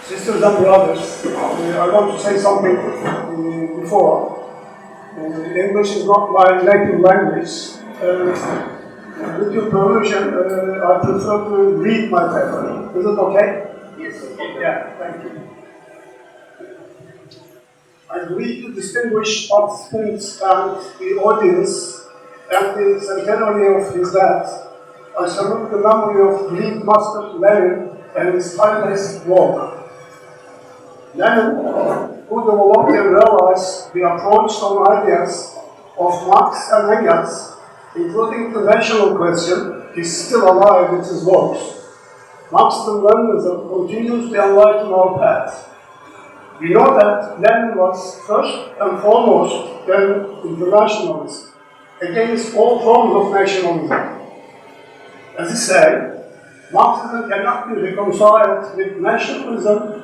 Sisters and brothers, I want to say something before. English is not my native language. With your permission, I prefer to read my paper. Is it okay? Yes, okay. Yeah, thank you. I believe to distinguish participants and the audience at the centenary of his death, I salute the memory of Greek master Lenin and his tireless work. Lenin, who developed and realized the approach on ideas of Marx and Engels, including the national question, is still alive with his works. Marxism-Leninism continues to enlighten our path. We know that Lenin was first and foremost an internationalist against all forms of nationalism. As he said, Marxism cannot be reconciled with nationalism,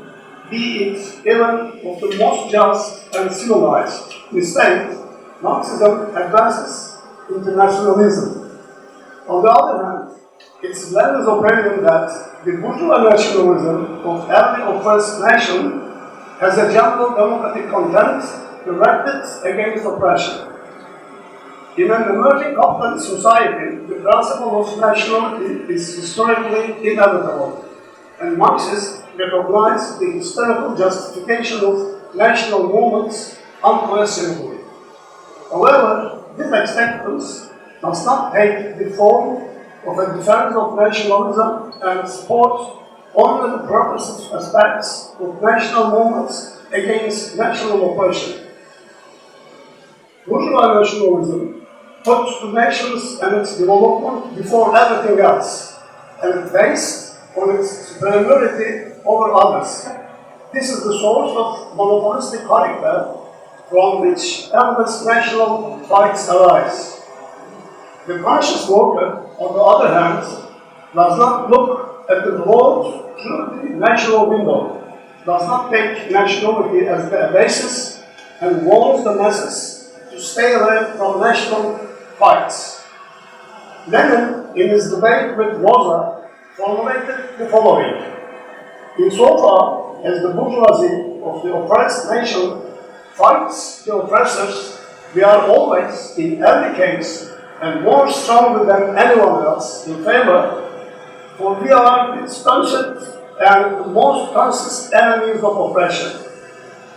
be it even of the most just and civilized. Instead, Marxism advances internationalism. On the other hand, it's Lenin's opinion that the bourgeois nationalism of every oppressed nation has a general democratic content directed against oppression. In an emerging capitalist society, the principle of nationality is historically inevitable, and Marxists recognize the historical justification of national movements unquestionably. However, this acceptance does not take the form of a defense of nationalism and support only the purposive aspects of national movements against national oppression. Bourgeois nationalism puts the nations and its development before everything else, and based on its superiority over others. This is the source of monopolistic character from which endless national fights arise. The conscious worker, on the other hand, does not look at the world through the national window, does not take nationality as the basis, and warns the masses to stay away from national fights. Lenin, in his debate with Rosa, formulated the following: insofar as the bourgeoisie of the oppressed nation fights the oppressors, we are always, in every case, and more strongly than anyone else, in favor, for we are the staunchest and the most conscious enemies of oppression.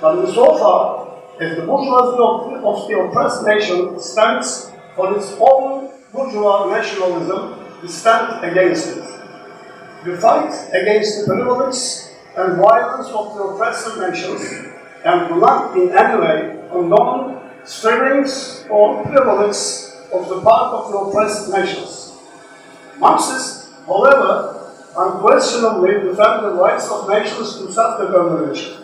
But insofar as the bourgeoisie of the oppressed nation stands for its own bourgeois nationalism, we stand against it. We fight against the privilege and violence of the oppressor nations and do not in any way condone strivings or privilege of the part of the oppressed nations. Marxists, however, unquestionably defend the rights of nations to self-determination.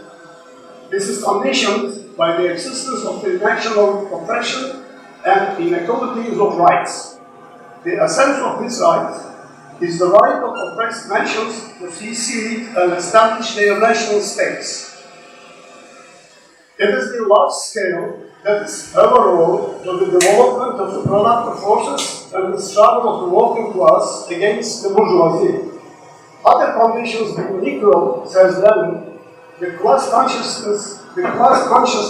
This is conditioned by the existence of the national oppression and inequalities of rights. The essence of this right is the right of oppressed nations to secede and establish their national states. It is the large scale that is favorable to the development of the productive forces and the struggle of the working class against the bourgeoisie. Other conditions being equal, says Lenin, the class-conscious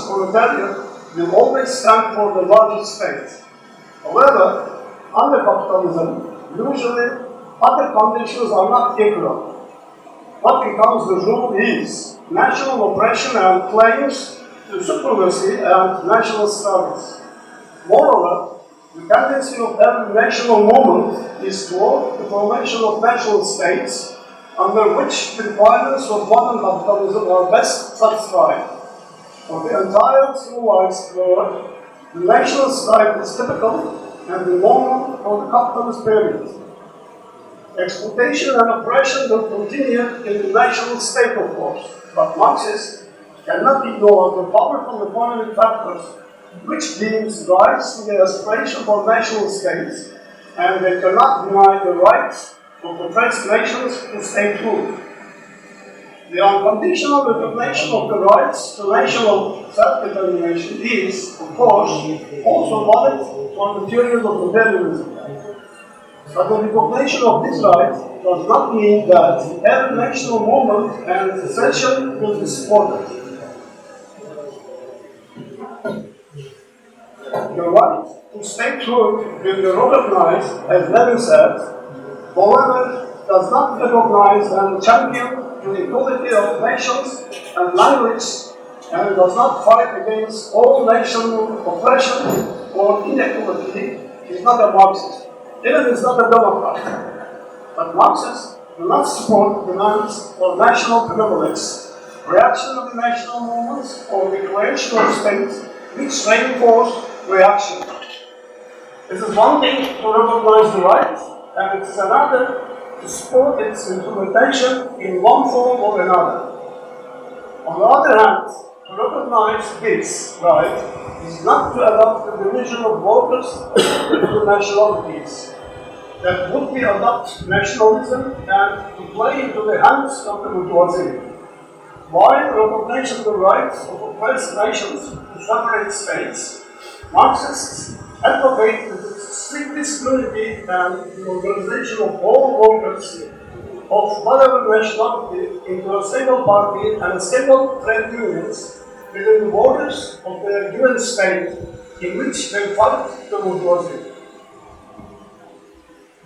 proletariat will always stand for the largest state. However, under capitalism, usually other conditions are not equal. What becomes the rule is national oppression and claims to supremacy and national struggles. Moreover, the tendency of every national movement is toward the formation of national states under which the requirements of modern capitalism are best satisfied. For the entire civilized world, the national state is typical and the normal for the capitalist period. Exploitation and oppression will continue in the national state, of course, but Marxists cannot ignore the powerful economic factors which gives rise to the aspiration for national states, and they cannot deny the right of oppressed nations to statehood. The unconditional recognition of the rights to national self-determination is, of course, also valid for the theories of imperialism. But the recognition of this right does not mean that every national movement and essential will be supported. The right to stay true will be recognized, as Lenin said, however, does not recognize and champion the equality of nations and language, and does not fight against all national oppression or inequality, is not a Marxist. Lenin is not a Democrat. But Marxists do not support demands for national privilege, reactionary national movements, or the creation of states which reinforce reaction. This is one thing to recognize the right, and it is another to support its implementation in one form or another. On the other hand, to recognize this right is not to adopt the division of workers into nationalities. That would be adopt nationalism and to play into the hands of the bourgeoisie. While recognition the rights of oppressed nations to separate states, Marxists advocate the strict disciplinary and the organization of all workers of whatever nationality into a single party and single trade unions within the borders of their given state in which they fight the bourgeoisie.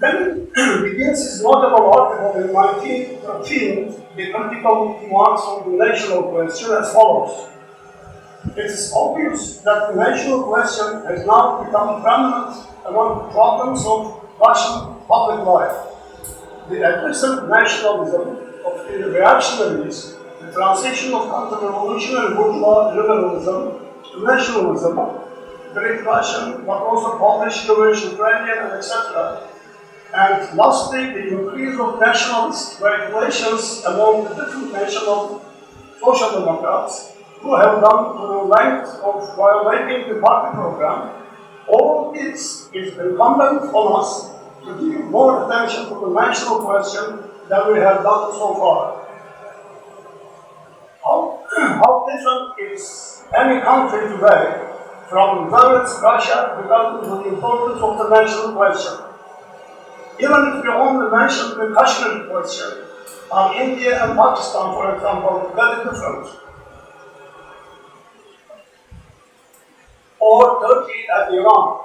Lenin begins his notable article in 1913, the critical remarks on the national question, as follows. It is obvious that the national question has now become prominent among the problems of Russian public life. The aggressive nationalism of the reactionaries, the transition of counter-revolutionary bourgeois liberalism to nationalism, Great Russian, but also Polish, Jewish, Ukrainian, and etc., and lastly, the increase of nationalist regulations among the different national social democrats who have gone to the length of violating the party program. All this is incumbent on us to give more attention to the national question than we have done so far. How different is any country today from Soviet Russia regarding the importance of the national question? Even if we only mention the Kashmir question, are India and Pakistan, for example, very different? Or Turkey and Iran,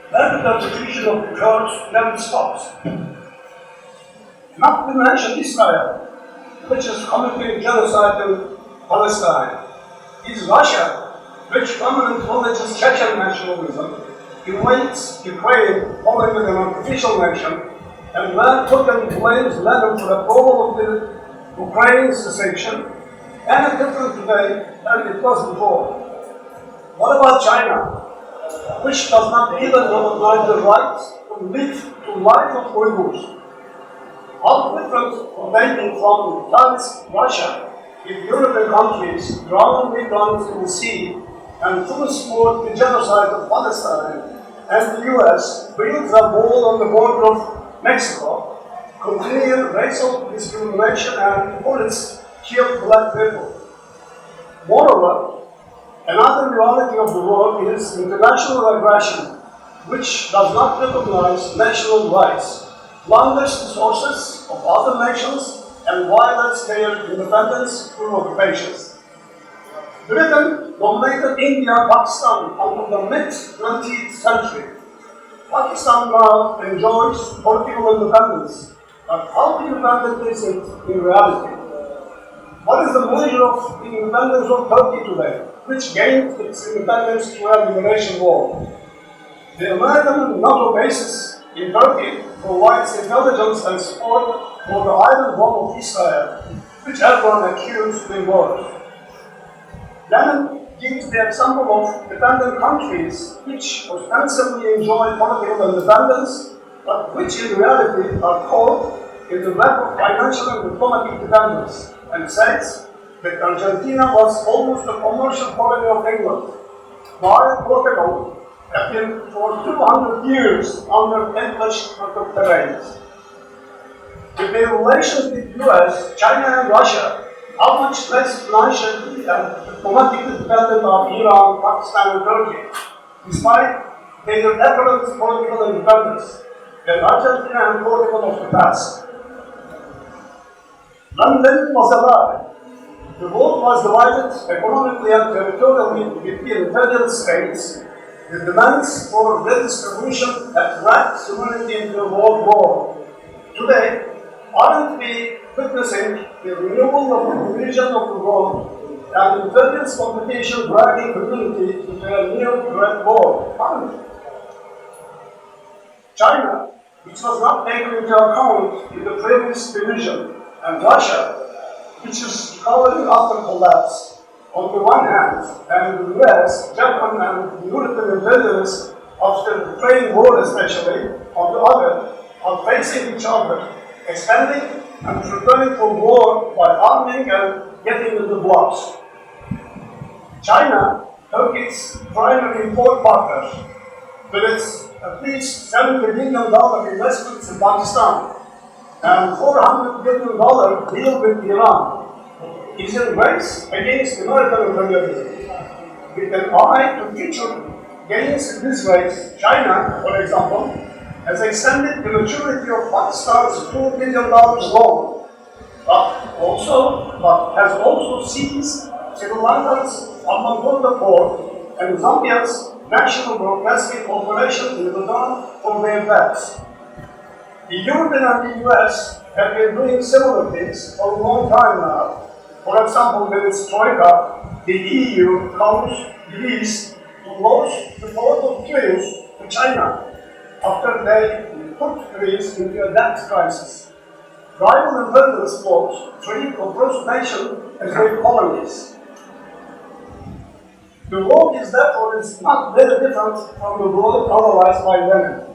where the persecution of the Kurds never stops. Not to mention Israel, which is committing genocide in Palestine. Is Russia, which prominent religious Chechen nationalism, invades Ukraine calling it an artificial nation, and where Putin blames Lenin for the approval of the Ukraine secession, and different today than it was before. What about China, which does not even recognize the right to live to life of Uyghurs? How different would they be from Tsarist Russia if European countries drown migrants in the sea and fully support the genocide of Palestine, and the US builds a wall on the border of Mexico, continue racial discrimination and bullets kill black people? Moreover, another reality of the world is international aggression, which does not recognize national rights, plunders the sources of other nations, and violates their independence through occupations. Britain dominated India and Pakistan until the mid-20th century. Pakistan now enjoys political independence, but how independent is it in reality? What is the measure of the independence of Turkey today, which gained its independence through a liberation war? The American NATO basis in Turkey provides intelligence and support for the Iron Dome of Israel, which Erdogan accused the war. Lenin gives the example of dependent countries which ostensibly enjoy political independence, but which in reality are caught in the web of financial and diplomatic dependence, and says that Argentina was almost a commercial colony of England, while Portugal had been for 200 years under English protectorate. With their relations with the US, China and Russia, how much less financially and diplomatically dependent on Iran, Pakistan, and Turkey, despite their apparent political independence. an Argentina and Portugal of the past. When Lenin was alive, the world was divided economically and territorially between imperial states. The demands for redistribution had dragged humanity into a world war. Today, aren't we witnessing the renewal of the division of the world and imperial competition dragging humanity into a new Great War? Aren't we? China, which was not taken into account in the previous division, and Russia, which is recovering after collapse, on the one hand, and the US, Japan, and the European imperialists, after the Ukraine war especially, on the other, are facing each other, expanding and preparing for war by arming and getting into blocks. China, Turkey's primary import partner, with its at least $70 billion investments in Pakistan and $400 billion deal with Iran, is in race against American imperialism. With an eye to future gains in this race, China, for example, has extended the maturity of Pakistan's $2 billion loan, but has also seized Sri Lanka's Hambantota port and Zambia's National Broadcasting Corporation in return for their debts. The European and the US have been doing similar things for a long time now. For example, with its Troika, the EU comes Greece to close the port of Piraeus to China after they put Greece into a debt crisis. Rival imperialist blocs treat oppressed nations as their colonies. The world is therefore not very different from the world analyzed by Lenin.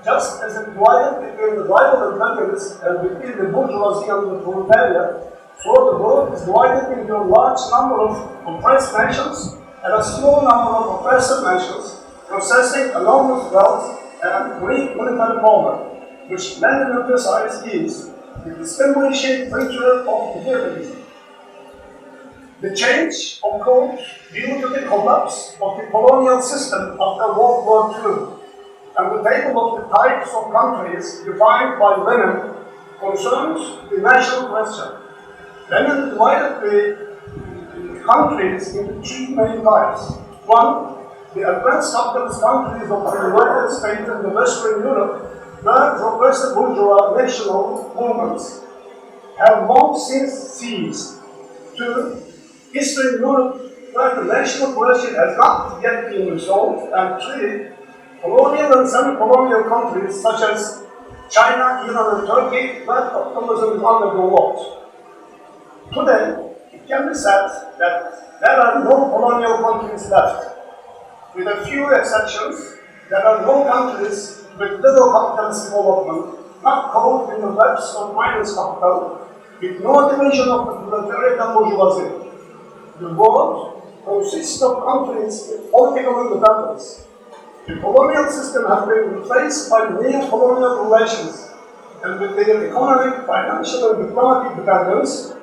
Just as it divided between the rival imperialists and between the bourgeoisie and the proletariat, so the world is divided into a large number of oppressed nations and a small number of oppressive nations, possessing enormous wealth and great military power, which Lenin emphasized is the distinguishing feature of imperialism. The change occurred due to the collapse of the colonial system after World War II, and the table of the types of countries defined by Lenin concerns the national question. Lenin divided the countries into three main types. One, the advanced capitalist countries of the United States and the Western Europe, where progressive bourgeois national movements have long since ceased. Two, Eastern Europe, where the national question has not yet been resolved. And three, colonial and semi-colonial countries such as China, Iran, and Turkey, where capitalism is underdeveloped. Today, it can be said that there are no colonial countries left. With a few exceptions, there are no countries with little capitalist development, not caught in the webs of finance capital, with no division of the proletariat and bourgeoisie. The world consists of countries with political independence. The colonial system has been replaced by neo-colonial relations, and with their economic, financial, and diplomatic dependence,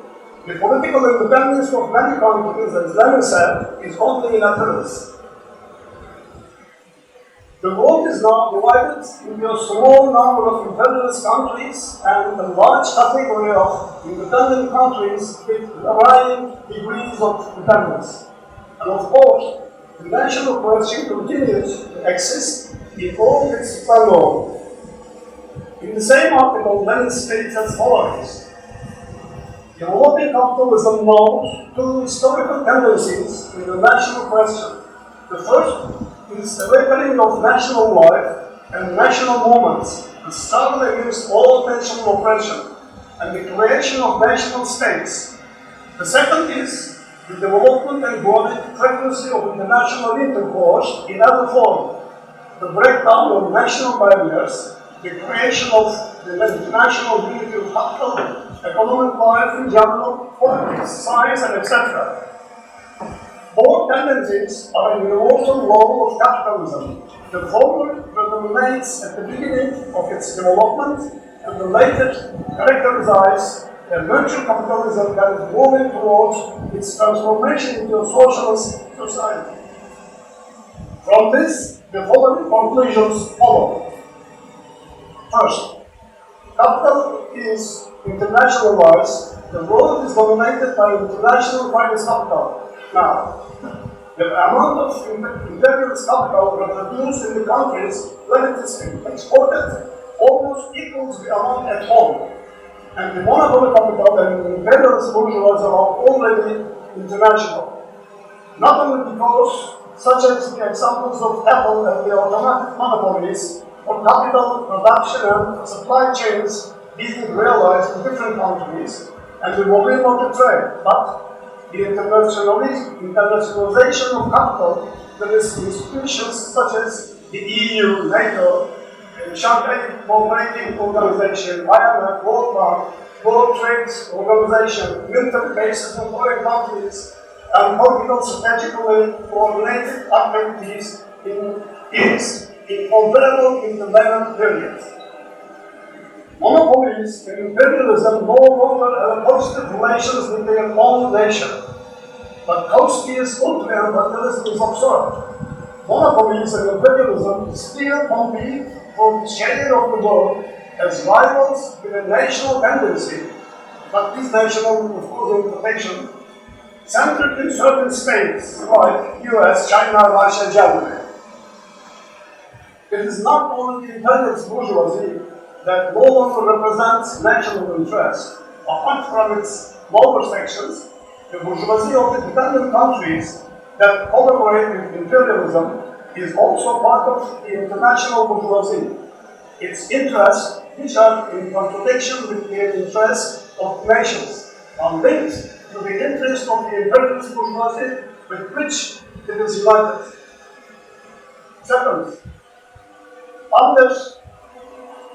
the political independence of many countries, as Lenin said, is only in appearance. The world is now divided into a small number of imperialist countries and a large category of independent countries with varying degrees of dependence. And of course, the national question continues to exist in all its splendor. In the same article, Lenin states as follows: developing capitalism knows two historical tendencies in the national question. The first is the awakening of national life and national movements, the struggle against all national oppression, and the creation of national states. The second is the development and growing frequency of international intercourse in every form, the breakdown of national barriers, the creation of the international unity of capital, economic life in general, politics, science, and etc. Both tendencies are a universal law of capitalism. The former predominates at the beginning of its development, and the latter characterizes a nurture capitalism that is moving towards its transformation into a socialist society. From this, the following conclusions follow. First, capital is internationalized. The world is dominated by international finance capital. Now, the amount of imperialist capital produced in the countries where it is exported almost equals the amount at home. And the monopoly capital and the imperialist bourgeoisie are already international. Not only because, such as the examples of Apple and the automatic monopolies, of capital production and supply chains being realized in different countries, and the volume of the trade, but the internationalization of capital, that is institutions such as the EU, NATO, Shanghai Cooperating Organization, IMF, World Bank, World Trade Organization, military bases in foreign countries, and political strategically coordinated activities in incomparable intervening periods. Monopolies and imperialism no longer have positive relations with their own nation, but Kautsky's ultra-imperialism is observed. Monopolies and imperialism still compete for the share of the world as rivals with a national tendency, but this national, of course, interpretation centered in certain states like US, China, Russia, Germany. It is not only the imperialist bourgeoisie that no longer represents national interest. Apart from its lower sections, the bourgeoisie of the dependent countries that collaborate with imperialism is also part of the international bourgeoisie. Its interests, which are in contradiction with the interests of nations, are linked to the interest of the imperialist bourgeoisie with which it is united. Second, under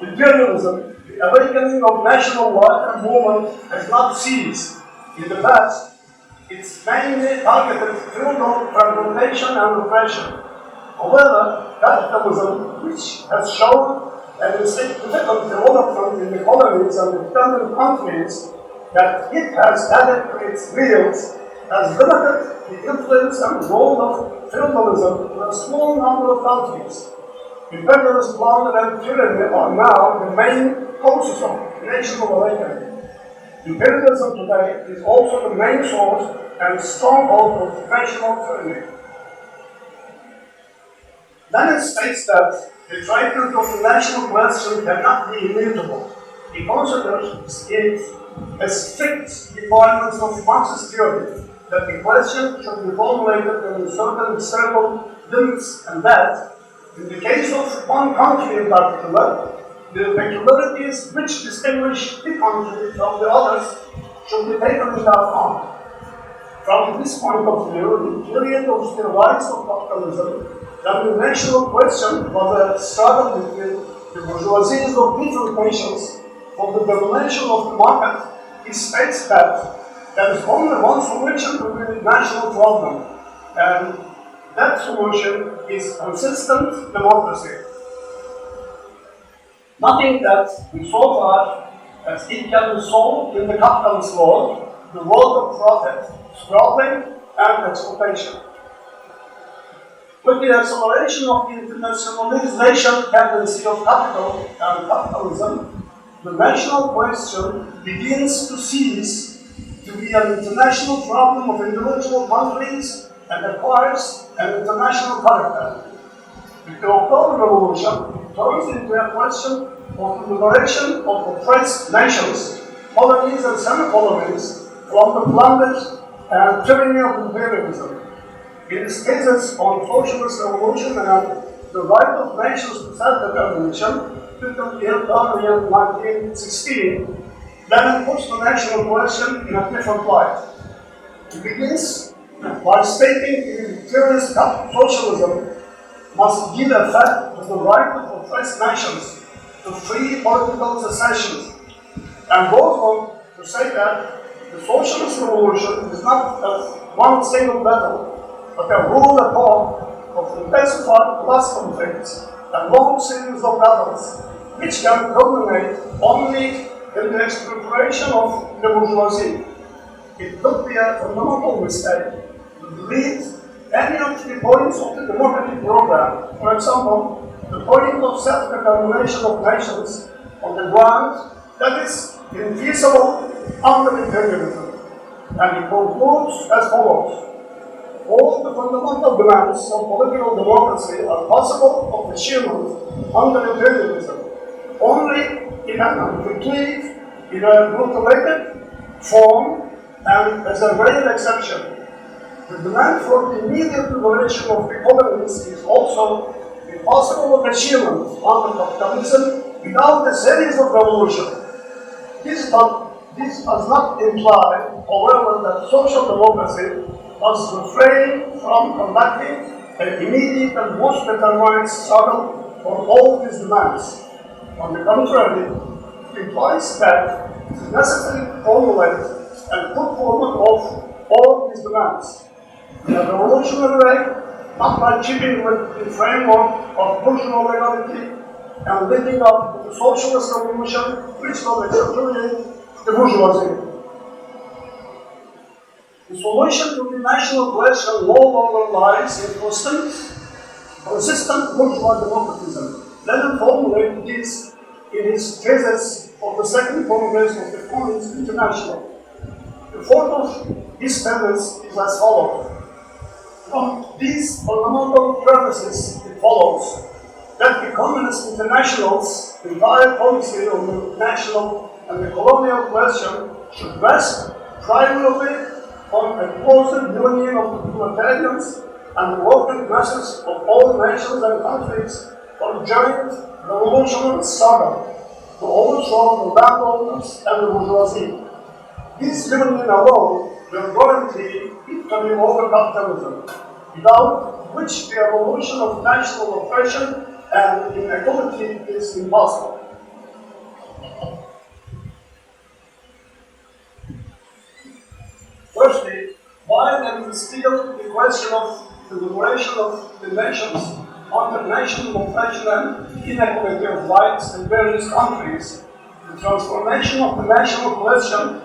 imperialism, the awakening of national life and movement has not ceased. In the past, it's mainly targeted feudal fragmentation and repression. However, capitalism, which has shown a significant development in the colonies and dependent countries that it has added to its wheels, has limited the influence and role of feudalism to a small number of countries. Imperialist plunder and tyranny are now the main causes of national awakening. Imperialism today is also the main source and stronghold of national tyranny. Lenin states that the treatment of the national question cannot be immutable. He considers it as strict requirements of Marxist theory that the question should be formulated in certain historical limits, and that, in the case of one country in particular, the peculiarities which distinguish the country from the others should be taken into account. From this point of view, the period of the rise of capitalism, when the national question was a struggle between the bourgeoisies of different nations for the domination of the market, he states that there is only one solution to the national problem, and that solution is consistent democracy. Nothing that we so far as it can be solved in the capitalist world, the world of profit, scrapping, and exploitation. With the acceleration of the internationalization tendency of capital and capitalism, the national question begins to cease to be an international problem of individual countries and acquires an international character. With the October Revolution, it turns into a question of the liberation of oppressed nations, colonies and semi-colonies from the plunder and tyranny of imperialism. In these cases on socialist revolution and the right of nations to self-determination, early in 1916, Lenin puts the national question in a different light. He begins by stating the theorist socialism must give effect to the right of oppressed nations to free political secession, and goes on to say that the socialist revolution is not one single battle, but a rule upon of intensified class conflicts and long series of battles, which can culminate only in the expropriation of the bourgeoisie. It would be a fundamental mistake to delete any of the points of the democratic program. For example, the point of self-determination of nations on the ground that is infeasible under imperialism. And it concludes as follows. All the fundamental demands of political democracy are possible of achievement under imperialism, only in an incomplete, in a mutilated form, and as a rare exception. The demand for the immediate liberation of the colonies is also impossible of achievement under capitalism without a series of revolutions. This does not imply, however, that social democracy must refrain from conducting an immediate and most determined struggle for all these demands. On the contrary, it implies that it is necessary to formulate and put forward of all these demands in a revolutionary way, not by keeping with the framework of bourgeois legality and leading up to the socialist revolution which will exterminate the bourgeoisie. The solution to the national question no longer lies in consistent bourgeois democratism. Lenin formulated this in his thesis of the Second Congress of the Communist International. The fourth of his thesis is as follows. From these fundamental premises, it follows that the Communist International's entire policy on the national and the colonial question should rest primarily on a closer union of the proletarians and the working masses of all nations and countries for a giant revolutionary struggle to overthrow the landowners and the bourgeoisie. This union alone will guarantee victory over capitalism, without which the evolution of national oppression and inequality is impossible. Firstly, while there is still the question of the liberation of the nations under national oppression and inequality of rights in various countries, the transformation of the national question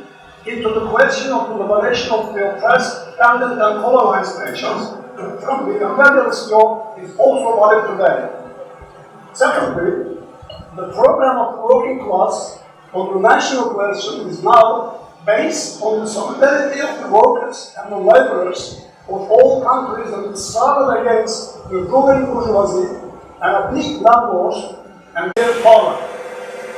into the question of the liberation of the oppressed, dependent and colonized nations from the imperialist yoke is also valid today. Secondly, the program of the working class on the national question is now based on the solidarity of the workers and the laborers of all countries and the struggle against the ruling bourgeoisie and a big landlords and their power.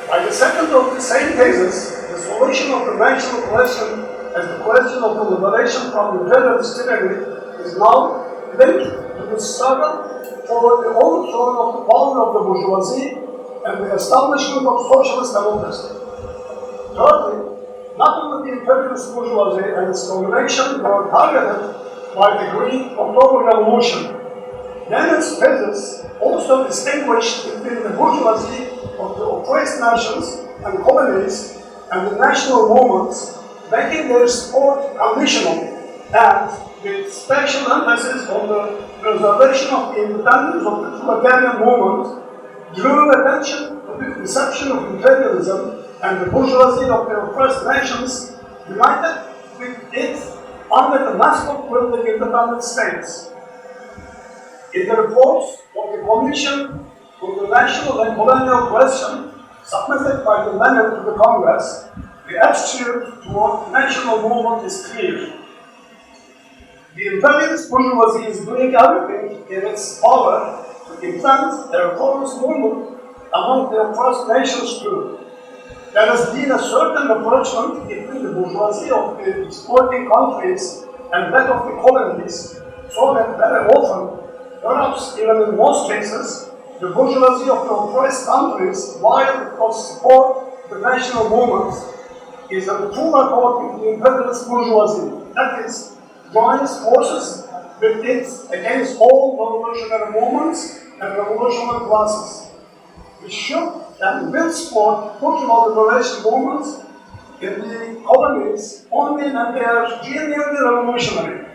By the second of the same thesis, the solution of the national question as the question of the liberation from imperialist tyranny is now linked to the struggle for the overthrow of the power of the bourgeoisie and the establishment of socialist democracy. Thirdly, not only the imperialist bourgeoisie and its domination were targeted by the Greek October Revolution. Lenin's thesis also distinguished between the bourgeoisie of the oppressed nations and colonies and the national movements, making their support conditional and with special emphasis on the preservation of the independence of the proletarian movement, drew attention to the deception of imperialism and the bourgeoisie of the oppressed nations united with it under the mask of building independent states. In the reports of the Commission on the National and Colonial Question submitted by the Lenin to the Congress, the attitude toward national movement is clear. The imperialist bourgeoisie is doing everything in its power to implant a reformist movement among the oppressed nations too. There has been a certain rapprochement between the bourgeoisie of the exporting countries and that of the colonies, so that very often, perhaps even in most cases, the bourgeoisie of the oppressed countries, while it will support the national movements, is in full accord with the imperialist bourgeoisie, that is, joins forces with it against all revolutionary movements and revolutionary classes. We should and will support bourgeois liberation movements in the colonies only when they are genuinely revolutionary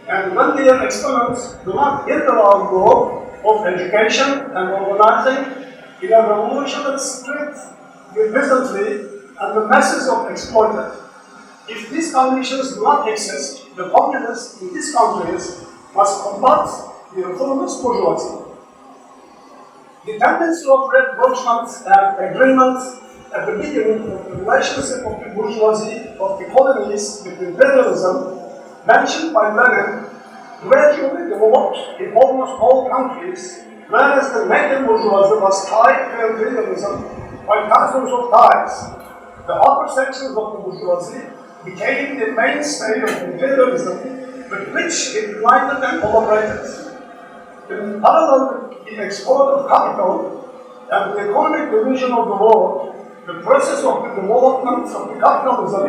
and when their exponents do not hinder our goal of education and organizing in a revolutionary spirit with peasantry and the masses of exploited. If these conditions do not exist, the communists in these countries must combat the reformist bourgeoisie. The tendency of rapprochement and agreement at the beginning of the relationship of the bourgeoisie of the colonies with imperialism, mentioned by Lenin, gradually developed in almost all countries, whereas the native bourgeoisie was tied to imperialism by thousands of ties. The upper sections of the bourgeoisie became the mainstay of imperialism with which it united and collaborated. In parallel with the export of capital and the economic division of the world, the process of the development of the capitalism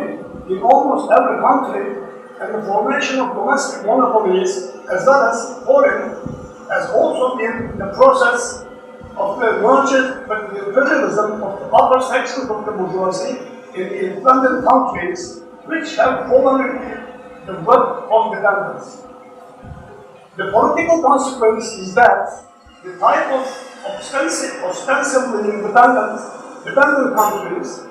in almost every country and the formation of domestic monopolies as well as foreign has also been the process of the merger with the imperialism of the upper sections of the bourgeoisie in the independent countries which have fallen into the web of dependence. The political consequence is that the type of ostensibly dependent countries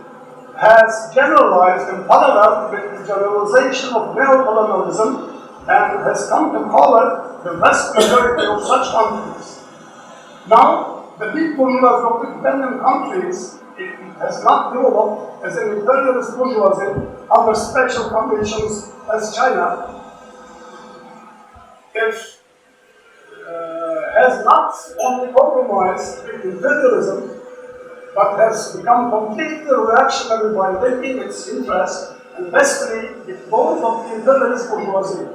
has generalized in parallel with the generalization of neocolonialism and has come to cover the vast majority of such countries. Now, the big bourgeoisie of the dependent countries it has not developed as an imperialist bourgeoisie under special conditions as China. It has not only compromised with imperialism, but has become completely reactionary by linking its interest and destiny with those of the imperialist bourgeoisie.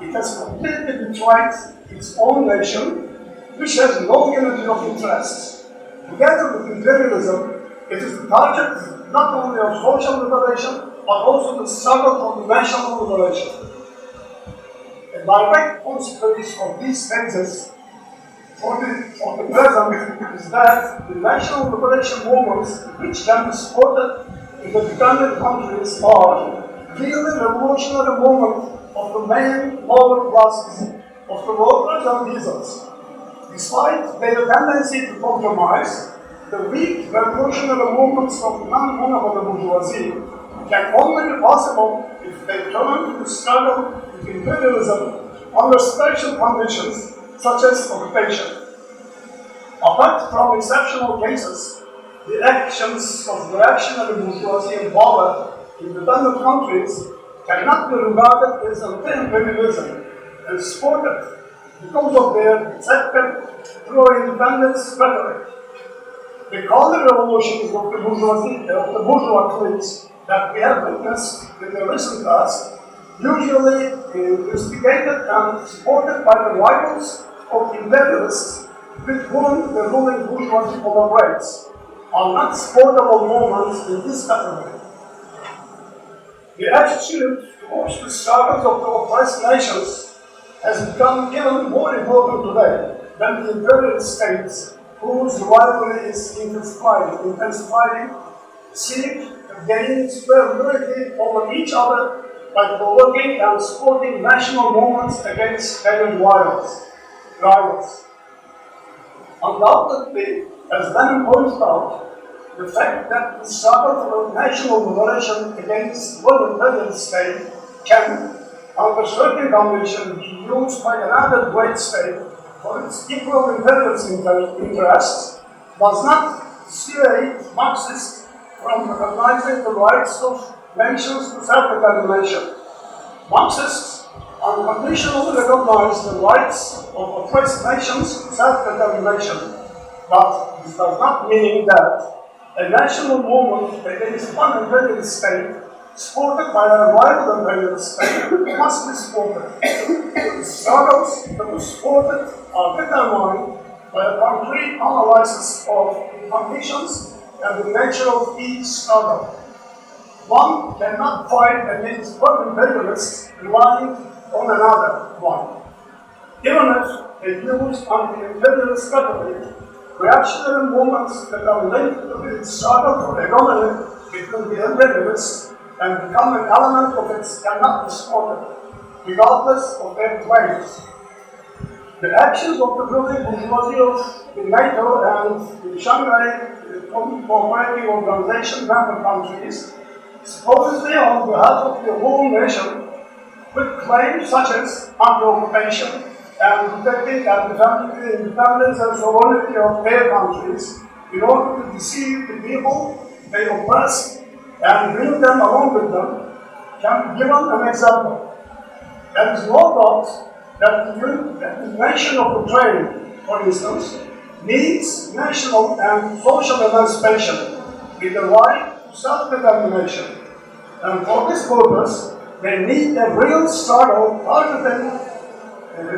It has completely betrayed its own nation, which has no unity of interests. Together with imperialism, it is the target not only of social liberation, but also the struggle for national liberation. A direct consequence of these phases for the present is that the national liberation movements which can be supported in the dependent countries are really revolutionary movements of the main lower classes, of the workers and peasants. Despite their tendency to compromise, the weak revolutionary movements of the non-monopoly bourgeoisie can only be possible if they turn to the struggle with imperialism under special conditions such as occupation. Apart from exceptional cases, the actions of reactionary bourgeoisie in power in dependent countries cannot be regarded as anti-imperialism and supported because of their accepted pro-independence rhetoric. The counter-revolutions of the bourgeoisie, of the bourgeois cliques that we have witnessed in the recent past, usually instigated and supported by the rivals of imperialists with whom the ruling bourgeoisie collaborates, are not supportable movements in this category. The attitude towards the struggles of the oppressed nations has become even more important today than the imperialist states, whose rivalry is intensifying, seek to gain superiority over each other by provoking and supporting national movements against their rivals. Undoubtedly, as Lenin pointed out, the fact that the struggle for national liberation against one imperialist state can, under certain conditions, be used by another great state for its equal imperialist interests, does not dissuade Marxists from recognizing the rights of nations to self-determination. Marxists unconditionally recognize the rights of oppressed nations to self-determination, but this does not mean that a national movement against one imperialist state, supported by a rival imperialist state, must be supported. The struggles that are supported are determined by a concrete analysis of the conditions and the nature of each struggle. One cannot fight against one imperialist relying on another one. Even if they use anti-imperialist rhetoric, reactionary movements that are linked to the struggle for hegemony between the imperialists and become an element of it cannot be supported, regardless of their claims. The actions of the ruling bourgeoisie of the NATO and the Shanghai Cooperating Organization member countries, supposedly on behalf of the whole nation, with claims such as anti-occupation and protecting and defending the independence and sovereignty of their countries in order to deceive the people they oppress and bring them along with them can be given an example. There is no doubt that the nation of Ukraine, for instance, needs national and social emancipation with the right to self-determination. And for this purpose, they need a real struggle targeting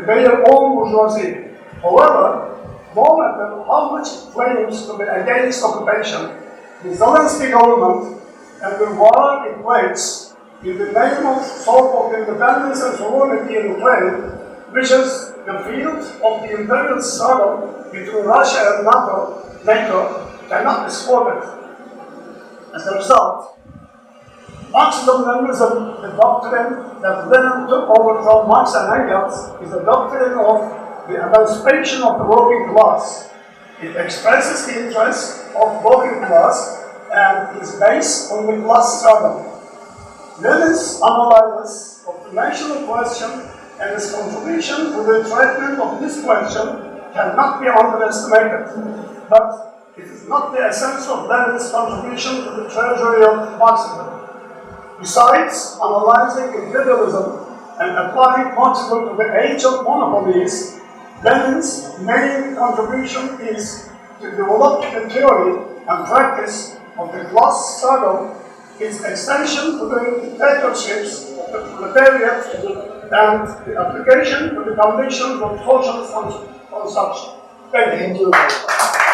their own bourgeoisie. However, no matter how much it claims to be against occupation, the Zelensky government and the war it wages in the name of so-called independence and sovereignty in Ukraine, which is the field of the imperial struggle between Russia and NATO cannot be supported. As a result, Marxism-Leninism, the doctrine that Lenin took over from Marx and Engels, is a doctrine of the emancipation of the working class. It expresses the interests of working class and is based on the class struggle. Lenin's analysis of the national question and his contribution to the treatment of this question cannot be underestimated. But it is not the essence of Lenin's contribution to the treasury of Marxism. Besides analyzing imperialism and applying Marxism to the age of monopolies, Lenin's main contribution is to develop the theory and practice of the class struggle, its extension to the dictatorships of the proletariat, and the application to the conditions of socialist consumption. Thank you.